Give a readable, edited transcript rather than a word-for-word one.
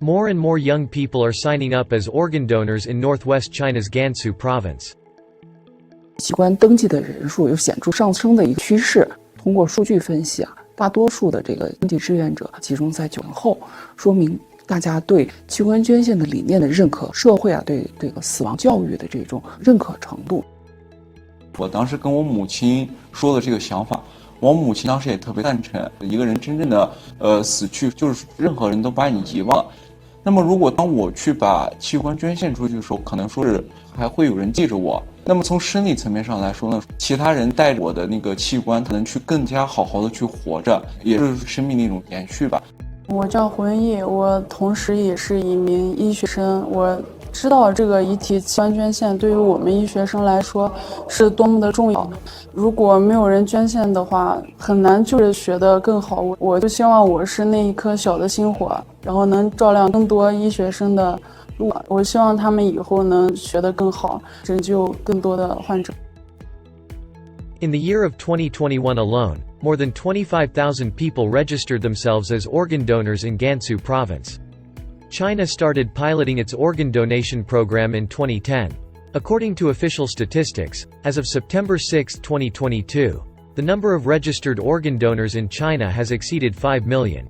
More and more young people are signing up as organ donors in northwest China's Gansu province. 器官登记的人数有显著上升的一个趋势。通过数据分析大多数的这个登记志愿者集中在90后，说明大家对器官捐献的理念的认可，社会对这个死亡教育的这种认可程度。我当时跟我母亲说的这个想法，我母亲当时也特别赞成。一个人真正的死去，就是任何人都把你遗忘了。那么如果当我去把器官捐献出去的时候，可能说是还会有人记着我。那么从生理层面上来说呢，其他人带着我的那个器官，可能去更加好好的去活着，也是生命的一种延续吧。我叫胡文义，我同时也是一名医学生。我知道这个遗体器官捐献对于我们医学生来说是多么的重要。如果没有人捐献的话，很难就是学得更好。我就希望我是那一颗小的星火，然后能照亮更多医学生的路。我希望他们以后能学得更好，拯救更多的患者。In the year of 2021 alone, more than 25,000 people registered themselves as organ donors in Gansu province. China started piloting its organ donation program in 2010. According to official statistics, as of September 6, 2022, the number of registered organ donors in China has exceeded 5 million.